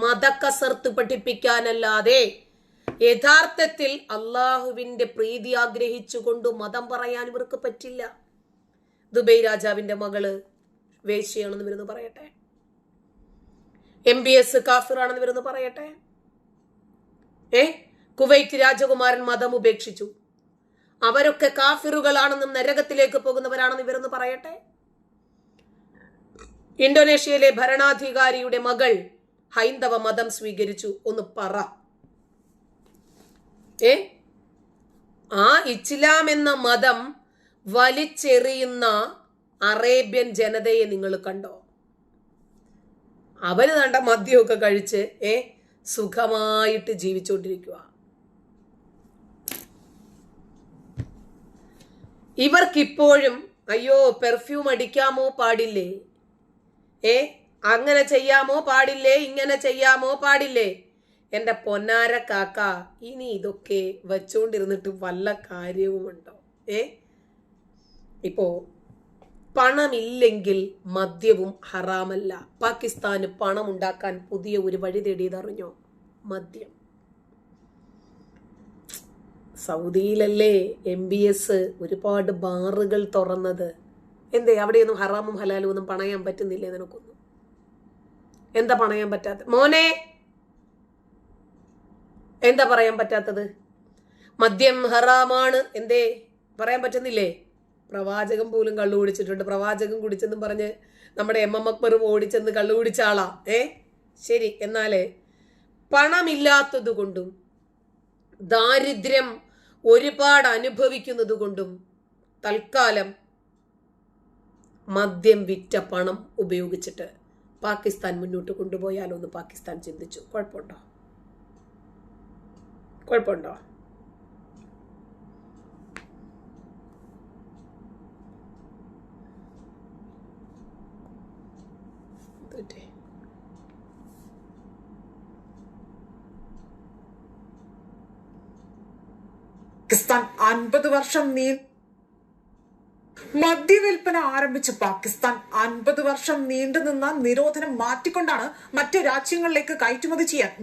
മതക്കസർത്ത് പഠിപ്പിക്കാനല്ലാതെ യഥാർത്ഥത്തിൽ അള്ളാഹുവിന്റെ പ്രീതി ആഗ്രഹിച്ചുകൊണ്ട് മതം പറയാൻ ഇവർക്ക് പറ്റില്ല. ദുബൈ രാജാവിന്റെ മകള് വേശ്യയാണെന്ന് ഇവരെന്ന് പറയട്ടെ, MBS കാഫിറാണെന്ന് ഇവരെന്ന് പറയട്ടെ, കുവൈറ്റ് രാജകുമാരൻ മതം ഉപേക്ഷിച്ചു, അവരൊക്കെ കാഫിറുകളാണെന്നും നരകത്തിലേക്ക് പോകുന്നവരാണെന്ന് ഇവരെന്ന് പറയട്ടെ, ഇന്തോനേഷ്യയിലെ ഭരണാധികാരിയുടെ മകൾ ഹൈന്ദവ മതം സ്വീകരിച്ചു, ഒന്ന് പറ. ആ ഇസ്ലാം എന്ന മതം വലിച്ചെറിയുന്ന അറേബ്യൻ ജനതയെ നിങ്ങൾ കണ്ടോ? അവര് കണ്ട മദ്യമൊക്കെ കഴിച്ച് സുഖമായിട്ട് ജീവിച്ചുകൊണ്ടിരിക്കുക. ഇവർക്കിപ്പോഴും അയ്യോ പെർഫ്യൂം അടിക്കാമോ പാടില്ലേ, അങ്ങനെ ചെയ്യാമോ പാടില്ലേ, ഇങ്ങനെ ചെയ്യാമോ പാടില്ലേ. എന്റെ പൊന്നാര കാക്ക, ഇനി ഇതൊക്കെ വെച്ചോണ്ടിരുന്നിട്ട് വല്ല കാര്യവുമുണ്ടോ? ഇപ്പോ പണമില്ലെങ്കിൽ മദ്യവും ഹറാമല്ല. പാകിസ്ഥാന് പണം ഉണ്ടാക്കാൻ പുതിയ ഒരു വഴി തേടിയതറിഞ്ഞോ? മദ്യം. സൗദിയിലല്ലേ MBS ഒരുപാട് ബാറുകൾ തുറന്നത്. എന്തേ അവിടെയൊന്നും ഹറാമും ഹലാലും ഒന്നും പണയാൻ പറ്റുന്നില്ലേ നിനക്കൊന്നും? എന്താ പണയാൻ പറ്റാത്ത മോനെ? എന്താ പറയാൻ പറ്റാത്തത്? മദ്യം ഹറാമാണ് എന്തേ പറയാൻ പറ്റുന്നില്ലേ? പ്രവാചകൻ പോലും കള്ളു കുടിച്ചിട്ടുണ്ട്. പ്രവാചകൻ കുടിച്ചെന്നും പറഞ്ഞ് നമ്മുടെ MM അക്ബറും ഓടിച്ചെന്ന് കള്ളു കുടിച്ച ആളാ. ശരി, എന്നാലേ പണമില്ലാത്തത് കൊണ്ടും ദാരിദ്ര്യം ഒരുപാട് അനുഭവിക്കുന്നത് കൊണ്ടും തൽക്കാലം മദ്യം വിറ്റ പണം ഉപയോഗിച്ചിട്ട് പാകിസ്ഥാൻ മുന്നോട്ട് കൊണ്ടുപോയാലോ എന്ന് പാകിസ്ഥാൻ ചിന്തിച്ചു. കുഴപ്പമുണ്ടോ? പാകിസ്ഥാൻ 50 വർഷം മദ്യവിൽപ്പന ആരംഭിച്ച പാകിസ്ഥാൻ 50 വർഷം നീണ്ടുനിന്ന നിരോധനം മാറ്റിക്കൊണ്ടാണ് മറ്റ് രാജ്യങ്ങളിലേക്ക്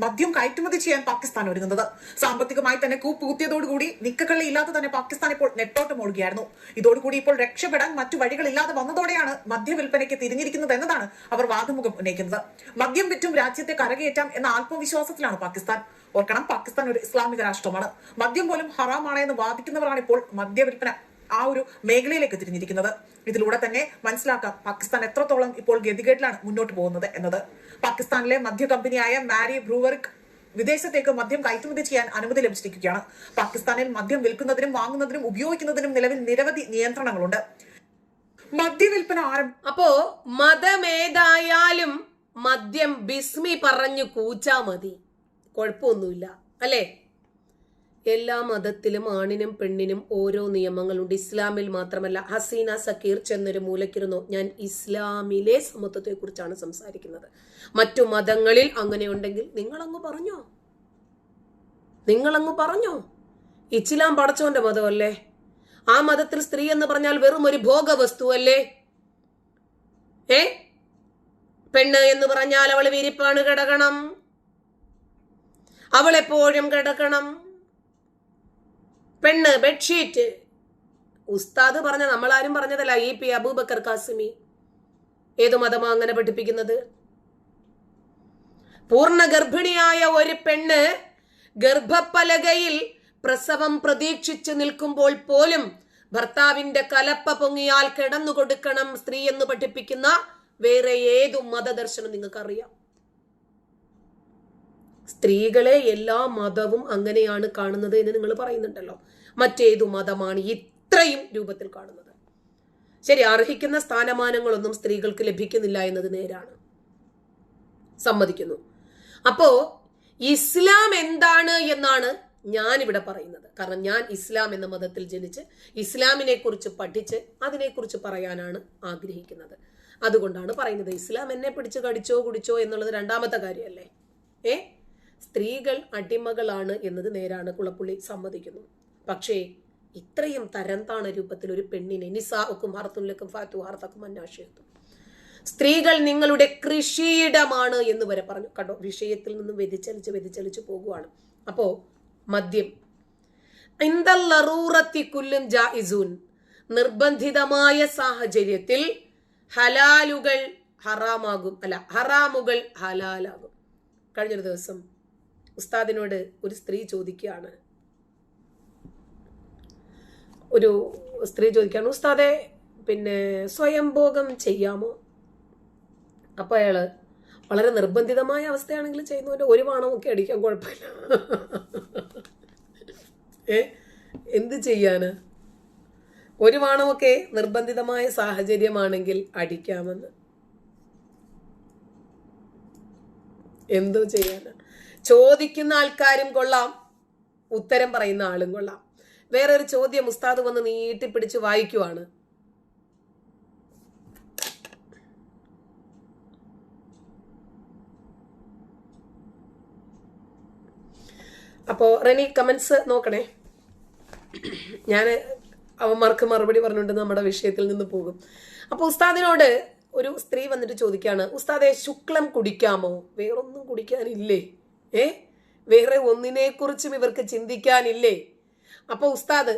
മദ്യം കയറ്റുമതി ചെയ്യാൻ പാകിസ്ഥാൻ ഒരുങ്ങുന്നത്. സാമ്പത്തികമായി തന്നെ കൂപ്പുകുത്തിയതോടുകൂടി നിക്കക്കള്ളി ഇല്ലാതെ തന്നെ പാകിസ്ഥാൻ ഇപ്പോൾ നെട്ടോട്ടം ഓടുകയായിരുന്നു. ഇതോടുകൂടി ഇപ്പോൾ രക്ഷപ്പെടാൻ മറ്റു വഴികളില്ലാതെ വന്നതോടെയാണ് മദ്യവിൽപ്പനയ്ക്ക് തിരിഞ്ഞിരിക്കുന്നത് എന്നതാണ് അവർ വാദമുഖം ഉന്നയിക്കുന്നത്. മദ്യം വിറ്റും രാജ്യത്തെ കരകയറ്റാം എന്ന ആത്മവിശ്വാസത്തിലാണ് പാകിസ്ഥാൻ. ഓർക്കണം, പാകിസ്ഥാൻ ഒരു ഇസ്ലാമിക രാഷ്ട്രമാണ്. മദ്യം പോലും ഹറാമാണ് എന്ന് വാദിക്കുന്നവരാണ് ഇപ്പോൾ മദ്യവിൽപ്പന ആ ഒരു മേഖലയിലേക്ക് തിരിഞ്ഞിരിക്കുന്നത്. ഇതിലൂടെ തന്നെ മനസ്സിലാക്കാം പാകിസ്ഥാൻ എത്രത്തോളം ഇപ്പോൾ ഗതികേട്ടിലാണ് മുന്നോട്ട് പോകുന്നത് എന്നത്. പാകിസ്ഥാനിലെ മദ്യ കമ്പനിയായ മാരി ബ്രൂവർക്ക് വിദേശത്തേക്ക് മദ്യം കയറ്റുമതി ചെയ്യാൻ അനുമതി ലഭിച്ചിരിക്കുകയാണ്. പാകിസ്ഥാനിൽ മദ്യം വിൽക്കുന്നതിനും വാങ്ങുന്നതിനും ഉപയോഗിക്കുന്നതിനും നിലവിൽ നിരവധി നിയന്ത്രണങ്ങളുണ്ട്. മദ്യവിൽപ്പന അപ്പോ മതമേതായാലും മദ്യം ബിസ്മി പറഞ്ഞു കൂച്ചാ മതി, കുഴപ്പമൊന്നുമില്ല അല്ലേ? എല്ലാ മതത്തിലും ആണിനും പെണ്ണിനും ഓരോ നിയമങ്ങളുണ്ട്. ഇസ്ലാമിൽ മാത്രമല്ല. ഹസീന സക്കീർ ചെന്നൊരു മൂലക്കിരുന്നു, ഞാൻ ഇസ്ലാമിലെ സമത്വത്തെ കുറിച്ചാണ് സംസാരിക്കുന്നത്. മറ്റു മതങ്ങളിൽ അങ്ങനെ ഉണ്ടെങ്കിൽ നിങ്ങളങ്ങ് പറഞ്ഞോ. ഇസ്ലാം പടച്ചോന്റെ മതമല്ലേ? ആ മതത്തിൽ സ്ത്രീ എന്ന് പറഞ്ഞാൽ വെറും ഒരു ഭോഗവസ്തു അല്ലേ? പെണ്ണ് എന്ന് പറഞ്ഞാൽ അവൾ വിരിപ്പാണ് കിടക്കണം, അവളെപ്പോഴും കിടക്കണം. പെണ്ണ് ബെഡ്ഷീറ്റ്. ഉസ്താദ് പറഞ്ഞ, നമ്മളാരും പറഞ്ഞതല്ല. EP അബൂബക്കർ കാസിമി. ഏതു മതമാ അങ്ങനെ പഠിപ്പിക്കുന്നത്? പൂർണ്ണ ഗർഭിണിയായ ഒരു പെണ്ണ് ഗർഭപ്പലകയിൽ പ്രസവം പ്രതീക്ഷിച്ചു നിൽക്കുമ്പോൾ പോലും ഭർത്താവിന്റെ കലപ്പ പൊങ്ങിയാൽ കിടന്നു കൊടുക്കണം സ്ത്രീ എന്ന് പഠിപ്പിക്കുന്ന വേറെ ഏതു മതദർശനം നിങ്ങൾക്കറിയാം? സ്ത്രീകളെ എല്ലാ മതവും അങ്ങനെയാണ് കാണുന്നത് എന്ന് നിങ്ങൾ പറയുന്നുണ്ടല്ലോ. മറ്റേതു മതമാണ് ഇത്രയും രൂപത്തിൽ കാണുന്നത്? ശരി, അർഹിക്കുന്ന സ്ഥാനമാനങ്ങളൊന്നും സ്ത്രീകൾക്ക് ലഭിക്കുന്നില്ല എന്നത് നേരാണ്, സമ്മതിക്കുന്നു. അപ്പോ ഇസ്ലാം എന്താണ് എന്നാണ് ഞാനിവിടെ പറയുന്നത്. കാരണം ഞാൻ ഇസ്ലാം എന്ന മതത്തിൽ ജനിച്ച് ഇസ്ലാമിനെ കുറിച്ച് പഠിച്ച് അതിനെക്കുറിച്ച് പറയാനാണ് ആഗ്രഹിക്കുന്നത്. അതുകൊണ്ടാണ് പറയുന്നത്. ഇസ്ലാം എന്നെ പിടിച്ച് കടിച്ചോ കുടിച്ചോ എന്നുള്ളത് രണ്ടാമത്തെ കാര്യമല്ലേ? സ്ത്രീകൾ അടിമകളാണ് എന്നത് നേരാണ്, കുളപ്പുള്ളി സമ്മതിക്കുന്നു. പക്ഷേ ഇത്രയും തരം താണ രൂപത്തിൽ ഒരു പെണ്ണിനെ നിസാഉക്കും ഹർത്തുൻ ലക്കും ഫാതു ഹർതക്കും അന്നാശിയത്തും സ്ത്രീകൾ നിങ്ങളുടെ കൃഷിയിടമാണ് എന്ന് വരെ പറഞ്ഞു. കണ്ടോ, വിഷയത്തിൽ നിന്നും വ്യതിചലിച്ച് പോകുവാണ്. അപ്പോ മദ്യം നിർബന്ധിതമായ സാഹചര്യത്തിൽ ഹലാലുകൾ ഹറാമാകും, ഹറാമുകൾ ഹലാലാകും. കഴിഞ്ഞൊരു ദിവസം ഉസ്താദിനോട് ഒരു സ്ത്രീ ചോദിക്കുകയാണ്, ഉസ്താദെ സ്വയംഭോഗം ചെയ്യാമോ? അപ്പൊ അയാള് വളരെ നിർബന്ധിതമായ അവസ്ഥയാണെങ്കിൽ ചെയ്യുന്നവന്റെ ഒരു വാണമൊക്കെ അടിക്കാൻ കുഴപ്പമില്ല. എന്ത് ചെയ്യാന്, ഒരു വാണമൊക്കെ നിർബന്ധിതമായ സാഹചര്യമാണെങ്കിൽ അടിക്കാമെന്ന്. എന്തോ ചെയ്യാന്? ചോദിക്കുന്ന ആൾക്കാരും കൊള്ളാം, ഉത്തരം പറയുന്ന ആളും കൊള്ളാം. വേറൊരു ചോദ്യം ഉസ്താദ് വന്ന് നീട്ടിപ്പിടിച്ച് വായിക്കുവാണ്. അപ്പോ റെനി കമന്റ്സ് നോക്കണേ. ഞാൻ അവന്മാർക്ക് മറുപടി പറഞ്ഞുകൊണ്ട് നമ്മുടെ വിഷയത്തിൽ നിന്ന് പോകും. അപ്പൊ ഉസ്താദിനോട് ഒരു സ്ത്രീ വന്നിട്ട് ചോദിക്കാണ്, ഉസ്താദെ ശുക്ലം കുടിക്കാമോ? വേറൊന്നും കുടിക്കാനില്ലേ? വേറെ ഒന്നിനെ കുറിച്ചും ഇവർക്ക് ചിന്തിക്കാനില്ലേ? അപ്പൊ ഉസ്താദ്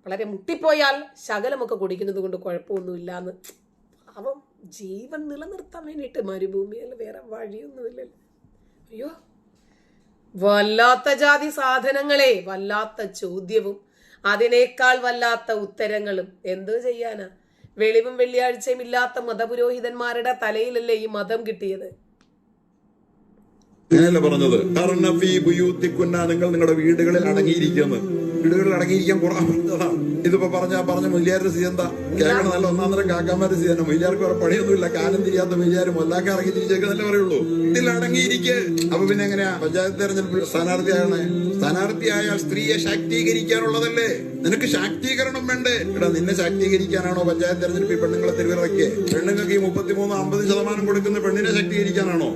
വളരെ മുട്ടിപ്പോയാൽ ശകലമൊക്കെ കുടിക്കുന്നത് കൊണ്ട് കുഴപ്പമൊന്നുമില്ലാന്ന്. അവൻ ജീവൻ നിലനിർത്താൻ വേണ്ടിയിട്ട് മരുഭൂമിയിൽ വേറെ വഴിയൊന്നുമില്ലല്ലോ. അയ്യോ, വല്ലാത്ത ജാതി സാധനങ്ങളെ, വല്ലാത്ത ചോദ്യവും അതിനേക്കാൾ വല്ലാത്ത ഉത്തരങ്ങളും. എന്തോ ചെയ്യാനാ? വെളിവും വെള്ളിയാഴ്ചയും ഇല്ലാത്ത മതപുരോഹിതന്മാരുടെ തലയിലല്ലേ ഈ മതം കിട്ടിയത്? അങ്ങനെയല്ല പറഞ്ഞത്, നിങ്ങൾ നിങ്ങളുടെ വീടുകളിൽ അടങ്ങിയിരിക്കുന്നു. വീടുകളിൽ അടങ്ങിയിരിക്കാൻ ഖുർആൻ പറഞ്ഞതാണ്. ഇതിപ്പോ പറഞ്ഞ മുല്യാരുടെ സ്ഥിതി എന്താ? കേൾക്കണം, നല്ല ഒന്നാന്തരം കാക്കാമാരുടെ സ്ഥിതി തന്നെ. മുല്യാർക്ക് വേറെ പണിയൊന്നുമില്ല, കാലം തിരിയാത്ത മുല്യാര് മൊല്ലാക്ക ഇറങ്ങി തിരിച്ചേക്കുന്നല്ലേ പറയുള്ളൂ. ഇതിൽ അടങ്ങിയിരിക്കെ. അപ്പൊ പിന്നെ എങ്ങനെയാ പഞ്ചായത്ത് തെരഞ്ഞെടുപ്പിൽ സ്ഥാനാർത്ഥിയായാൽ സ്ത്രീയെ ശാക്തീകരിക്കാനുള്ളതല്ലേ? നിനക്ക് ശാക്തീകരണം വേണ്ടേ? എടാ, നിന്നെ ശാക്തീകരിക്കാനാണോ പഞ്ചായത്ത് തെരഞ്ഞെടുപ്പിൽ പെണ്ണുങ്ങളെ തെരുവിറക്കിയേ? പെണ്ണുങ്ങൾക്ക് ഈ 33-50% കൊടുക്കുന്ന പെണ്ണിനെ ശാക്തീകരിക്കാനാണോ?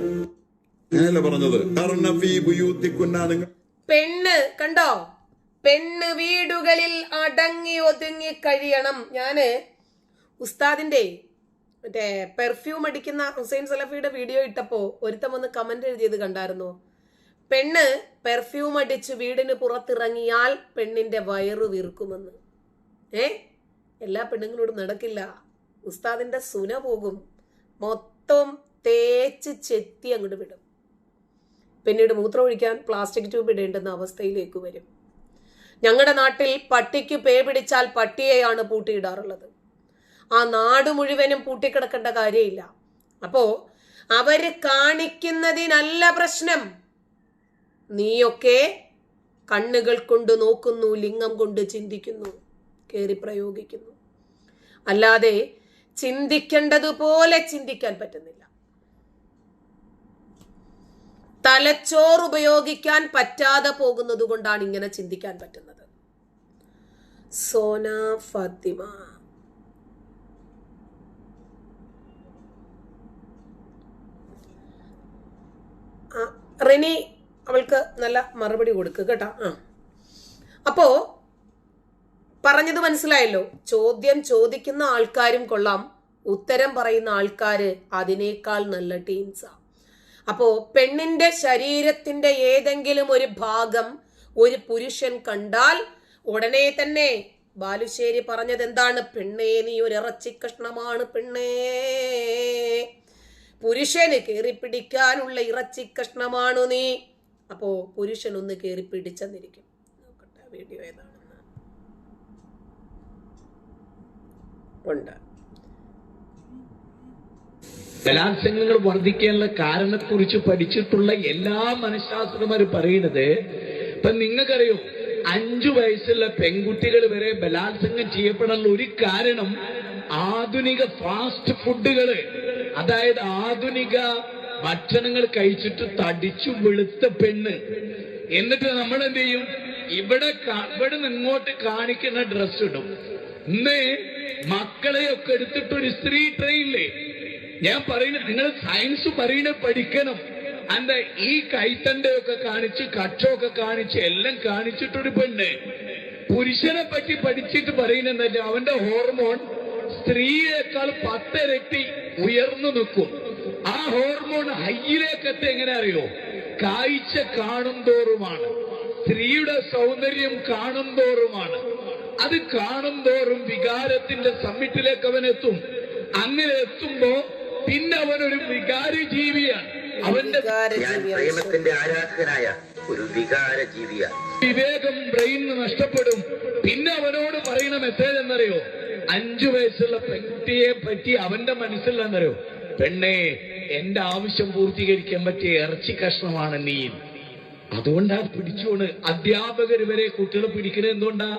അങ്ങനെയല്ല പറഞ്ഞത്. പെണ്ണ് കണ്ടോ, പെണ്ണ് വീടുകളിൽ അടങ്ങി ഒതുങ്ങി കഴിയണം. ഞാന് ഉസ്താദിന്റെ പെർഫ്യൂം അടിക്കുന്ന ഹുസൈൻ സലഫിയുടെ വീഡിയോ ഇട്ടപ്പോ ഒരുത്തം വന്ന് കമന്റ് എഴുതിയത് കണ്ടായിരുന്നോ? പെണ്ണ് പെർഫ്യൂം അടിച്ച് വീടിന് പുറത്തിറങ്ങിയാൽ പെണ്ണിന്റെ വയറു വീർക്കുമെന്ന്. എല്ലാ പെണ്ണുങ്ങളോടും നടക്കില്ല. ഉസ്താദിന്റെ സുന പോകും, മൊത്തം തേച്ച് ചെത്തി അങ്ങോട്ട് വിടും. പിന്നീട് മൂത്രം ഒഴിക്കാൻ പ്ലാസ്റ്റിക് ട്യൂബ് ഇടേണ്ടുന്ന അവസ്ഥയിലേക്ക് വരും. ഞങ്ങളുടെ നാട്ടിൽ പട്ടിക്ക് പേ പിടിച്ചാൽ പട്ടിയെയാണ് പൂട്ടിയിടാറുള്ളത്. ആ നാട് മുഴുവനും പൂട്ടിക്കിടക്കേണ്ട കാര്യമില്ല. അപ്പോ അവര് കാണിക്കുന്നതിനല്ല പ്രശ്നം. നീയൊക്കെ കണ്ണുകൾ കൊണ്ട് നോക്കുന്നു, ലിംഗം കൊണ്ട് ചിന്തിക്കുന്നു, കേറി പ്രയോഗിക്കുന്നു. അല്ലാതെ ചിന്തിക്കേണ്ടതുപോലെ ചിന്തിക്കാൻ പറ്റുന്നില്ല. തലച്ചോറ് ഉപയോഗിക്കാൻ പറ്റാതെ പോകുന്നത് കൊണ്ടാണ് ഇങ്ങനെ ചിന്തിക്കാൻ പറ്റുന്നത്. സോന ഫാത്തിമ, റെനി അവൾക്ക് നല്ല മറുപടി കൊടുക്കുക കേട്ടാ. അപ്പോ പറഞ്ഞത് മനസ്സിലായല്ലോ. ചോദ്യം ചോദിക്കുന്ന ആൾക്കാരും കൊള്ളാം, ഉത്തരം പറയുന്ന ആൾക്കാര് അതിനേക്കാൾ നല്ല ടീംസാ. അപ്പോ പെണ്ണിന്റെ ശരീരത്തിന്റെ ഏതെങ്കിലും ഒരു ഭാഗം ഒരു പുരുഷൻ കണ്ടാൽ ഉടനെ തന്നെ ബാലുശ്ശേരി പറഞ്ഞത് എന്താണ്? പെണ്ണേ, നീ ഒരു ഇറച്ചി കഷ്ണമാണ് പെണ്ണേ, പുരുഷന് കേറി പിടിക്കാനുള്ള ഇറച്ചി കഷ്ണമാണു നീ. അപ്പോ പുരുഷൻ ഒന്ന് കേറി പിടിച്ചെന്നിരിക്കും. നോക്കട്ടെ വീഡിയോ ഏതാണെന്ന്. ഉണ്ട്. ബലാത്സംഗങ്ങൾ വർദ്ധിക്കാനുള്ള കാരണത്തെക്കുറിച്ച് പഠിച്ചിട്ടുള്ള എല്ലാ മനഃശാസ്ത്രജ്ഞരും പറയുന്നത്, ഇപ്പൊ നിങ്ങൾക്കറിയോ, 5 വയസ്സുള്ള പെൺകുട്ടികൾ വരെ ബലാത്സംഗം ചെയ്യപ്പെടാനുള്ള ഒരു കാരണം ആധുനിക ഫാസ്റ്റ് ഫുഡുകള്, അതായത് ആധുനിക ഭക്ഷണങ്ങൾ കഴിച്ചിട്ട് തടിച്ചു വെളുത്ത പെണ്ണ്. എന്നിട്ട് നമ്മൾ എന്ത് ചെയ്യും? ഇവിടെ ഇങ്ങോട്ട് കാണിക്കുന്ന ഡ്രസ് ഇടും. ഇന്ന് മക്കളെയൊക്കെ എടുത്തിട്ടൊരു സ്ത്രീ ട്രെയിനില്ലേ, ഞാൻ പറയുന്നത്, നിങ്ങൾ സയൻസ് പറയുന്നത് പഠിക്കണം. അന്ത ഈ കൈത്തന്റെ ഒക്കെ കാണിച്ച് കക്ഷമൊക്കെ കാണിച്ച് എല്ലാം കാണിച്ചിട്ടൊരു പെണ്ണ് പുരുഷനെ പറ്റി പഠിച്ചിട്ട് പറയുന്നതല്ല, അവന്റെ ഹോർമോൺ സ്ത്രീയേക്കാൾ 10 ഇരട്ടി ഉയർന്നു നിൽക്കും. ആ ഹോർമോൺ ഹൈയിലേക്കെത്തി എങ്ങനെ അറിയോ? കാഴ്ച കാണും തോറുമാണ്, സ്ത്രീയുടെ സൗന്ദര്യം കാണും തോറുമാണ്. അത് കാണും തോറും വികാരത്തിന്റെ സമ്മിറ്റിലേക്ക് അവൻ എത്തും. അങ്ങനെ എത്തുമ്പോ പിന്നെ അവനൊരു വികാര ജീവിയാണ്. അവന്റെ പ്രേമത്തിന്റെ ആരാധകനായ ഒരു വികാര ജീവിയാണ്. വിവേകം ബ്രെയിനിന് നഷ്ടപ്പെടും. പിന്നെ അവനോട് പറയുന്ന മെസ്സേജ് എന്നറിയോ? 5 വയസ്സുള്ള പെൺകുട്ടിയെ പറ്റി അവന്റെ മനസ്സിലെന്നറിയോ? പെണ്ണേ, എന്റെ ആവശ്യം പൂർത്തീകരിക്കാൻ പറ്റിയ ഇറച്ചി കഷ്ണമാണ് നീ. അതുകൊണ്ടാ പിടിച്ചോണ് അധ്യാപകർ വരെ കുട്ടികളെ പിടിക്കുന്നത്. എന്തുകൊണ്ടാ?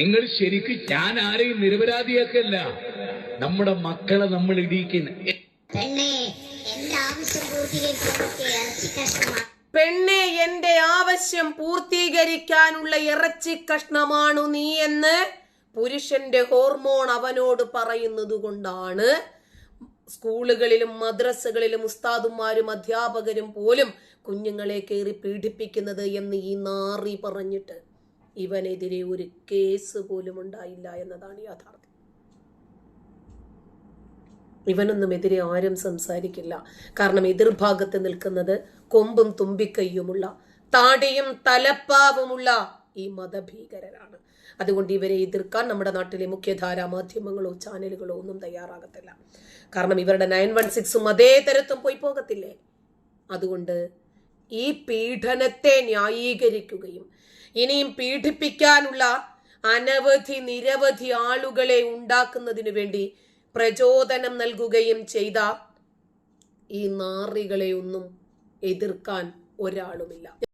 നിങ്ങൾ ശരിക്കും, ഞാൻ ആരെയും നിരപരാധിയാക്കല്ല, നമ്മുടെ മക്കളെ നമ്മൾ ഇടിക്കുന്ന പെണ്ണെ, എന്റെ ആവശ്യം പൂർത്തീകരിക്കാനുള്ള ഇറച്ചി കഷ്ണമാണു നീ എന്ന് പുരുഷന്റെ ഹോർമോൺ അവനോട് പറയുന്നത് കൊണ്ടാണ് സ്കൂളുകളിലും മദ്രസകളിലും ഉസ്താദുമാരും അധ്യാപകരും പോലും കുഞ്ഞുങ്ങളെ കയറി പീഡിപ്പിക്കുന്നത് എന്ന് ഈ നാറി പറഞ്ഞിട്ട് ഇവനെതിരെ ഒരു കേസ് പോലും ഉണ്ടായില്ല എന്നതാണ് യാഥാർത്ഥ്യം. ഇവനൊന്നും എതിരെ ആരും സംസാരിക്കില്ല. കാരണം എതിർഭാഗത്ത് നിൽക്കുന്നത് കൊമ്പും തുമ്പിക്കൈയുമുള്ള, താടിയും തലപ്പാവുമുള്ള ഈ മതഭീകരരാണ്. അതുകൊണ്ട് ഇവരെ എതിർക്കാൻ നമ്മുടെ നാട്ടിലെ മുഖ്യധാരാ മാധ്യമങ്ങളോ ചാനലുകളോ ഒന്നും തയ്യാറാകത്തില്ല. കാരണം ഇവരുടെ 916ഉം അതേ തരത്തും പോയി പോകത്തില്ലേ. അതുകൊണ്ട് ഈ പീഡനത്തെ ന്യായീകരിക്കുകയും ഇനിയും പീഡിപ്പിക്കാനുള്ള നിരവധി ആളുകളെ ഉണ്ടാക്കുന്നതിനു വേണ്ടി പ്രചോദനം നൽകുകയും ചെയ്ത ഈ നാറികളെ ഒന്നും എതിർക്കാൻ ഒരാളുമില്ല.